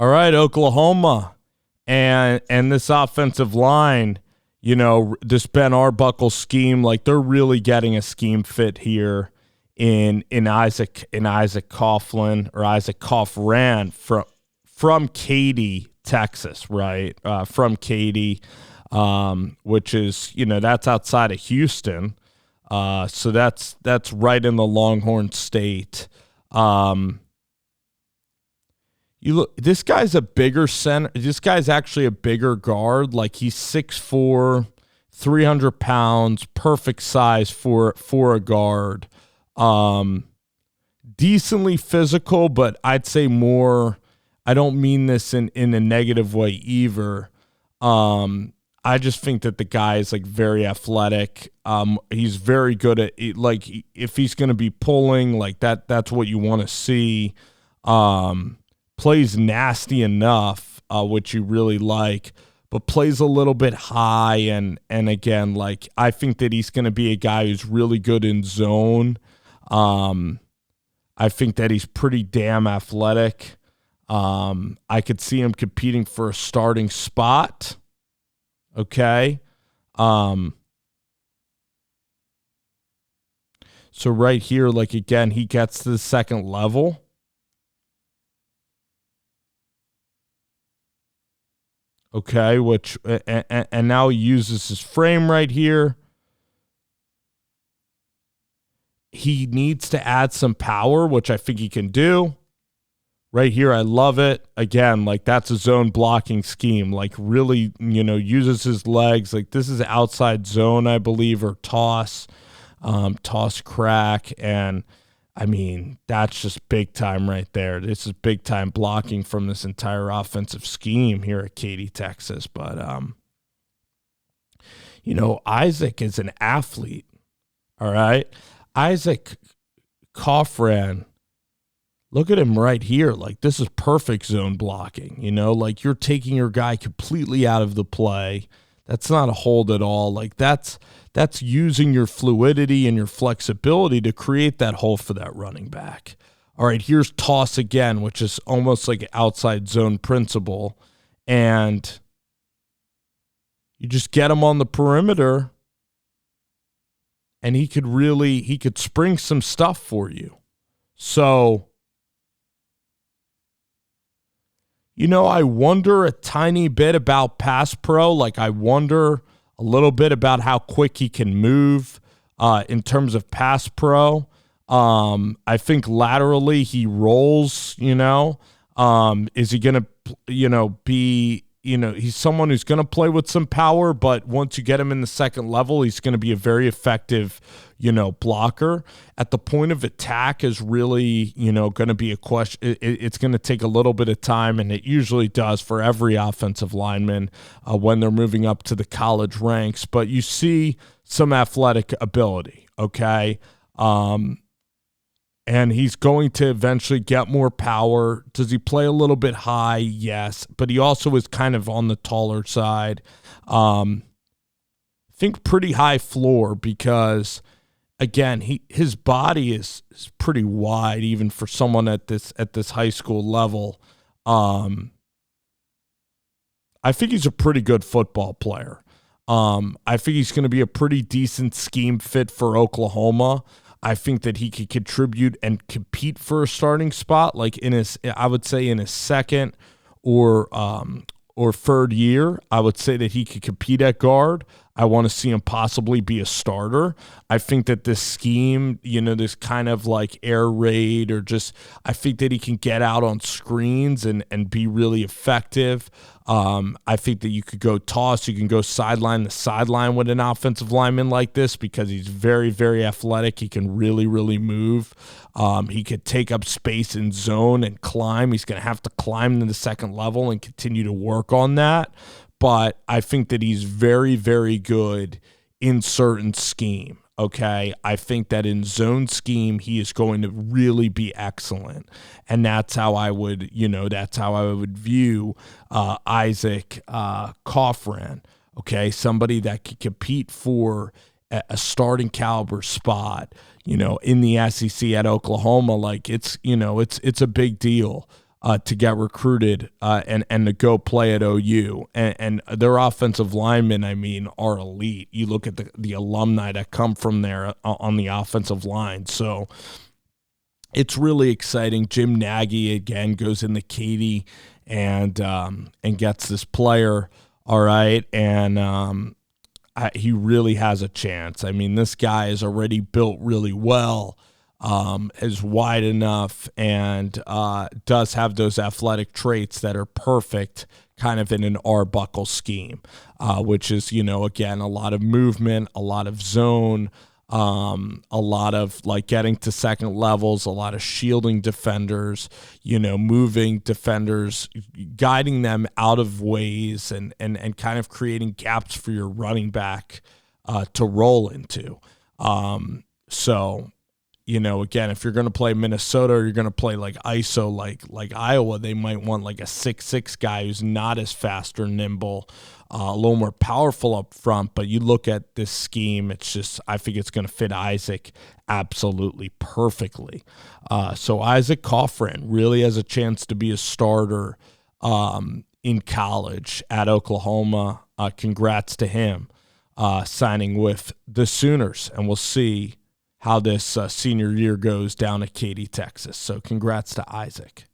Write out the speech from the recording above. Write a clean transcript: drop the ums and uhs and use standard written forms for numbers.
All right, Oklahoma, and this offensive line, this Ben Arbuckle scheme, like they're really getting a scheme fit here in Isaac Coughran or Isaac Coughran from Katy, Texas, right? From Katy, which is that's outside of Houston, so that's right in the Longhorn State. You look. This guy's a bigger center. This guy's actually a bigger guard. Like he's 6'4", 300 pounds, perfect size for a guard. Decently physical, but I'd say more. I don't mean this in a negative way either. I just think that the guy is like very athletic. He's very good at it. Like if he's going to be pulling like that, that's what you want to see. Plays nasty enough, which you really like, but plays a little bit high. And again, like I think that he's going to be a guy who's really good in zone. I think that he's pretty damn athletic. I could see him competing for a starting spot. Okay. So right here, like again, he gets to the second level. Okay, which and now he uses his frame right here. He needs to add some power, which I think he can do. Right here, I love it. Again, like that's a zone blocking scheme. Like really, uses his legs. Like this is outside zone, I believe, or toss crack. And I mean, that's just big time right there. This is big time blocking from this entire offensive scheme here at Katy, Texas. But, Isaac is an athlete. All right. Isaac Coughran, look at him right here. Like this is perfect zone blocking, like you're taking your guy completely out of the play. That's not a hold at all. Like that's using your fluidity and your flexibility to create that hole for that running back. All right, here's toss again, which is almost like an outside zone principle. And you just get him on the perimeter and he could spring some stuff for you. So, I wonder a tiny bit about pass pro. Like I wonder a little bit about how quick he can move in terms of pass pro. I think laterally he rolls, is he going to, be, he's someone who's going to play with some power, but once you get him in the second level, he's going to be a very effective, blocker. At the point of attack is really, going to be a question. It's going to take a little bit of time, and it usually does for every offensive lineman when they're moving up to the college ranks. But you see some athletic ability, okay? And he's going to eventually get more power. Does he play a little bit high? Yes. But he also is kind of on the taller side. I think pretty high floor because, again, his body is pretty wide even for someone at this high school level. I think he's a pretty good football player. I think he's going to be a pretty decent scheme fit for Oklahoma. I think that he could contribute and compete for a starting spot, like in his second or third year. I would say that he could compete at guard. I want to see him possibly be a starter. I think that this scheme, this kind of like air raid I think that he can get out on screens and be really effective. I think that you could go toss. You can go sideline to sideline with an offensive lineman like this because he's very, very athletic. He can really, really move. He could take up space in zone and climb. He's going to have to climb to the second level and continue to work on that. But I think that he's very, very good in certain scheme, okay? I think that in zone scheme, he is going to really be excellent. And that's how I would, view Isaac Coughran, okay? Somebody that could compete for a starting caliber spot, in the SEC at Oklahoma. Like it's a big deal. to get recruited and to go play at OU. And their offensive linemen, I mean, are elite. You look at the alumni that come from there on the offensive line. So it's really exciting. Jim Nagy, again, goes into Katy and gets this player, all right, and he really has a chance. I mean, this guy is already built really well, is wide enough, and does have those athletic traits that are perfect kind of in an Arbuckle scheme, which is, again, a lot of movement, a lot of zone, a lot of like getting to second levels, a lot of shielding defenders, moving defenders, guiding them out of ways and kind of creating gaps for your running back to roll into. So, again, if you're going to play Minnesota or you're going to play like ISO, like Iowa, they might want like a 6'6" guy who's not as fast or nimble, a little more powerful up front. But you look at this scheme, it's just, I think it's going to fit Isaac absolutely perfectly. So Isaac Coughran really has a chance to be a starter in college at Oklahoma. Congrats to him signing with the Sooners, and we'll see how this senior year goes down at Katy, Texas. So congrats to Isaac.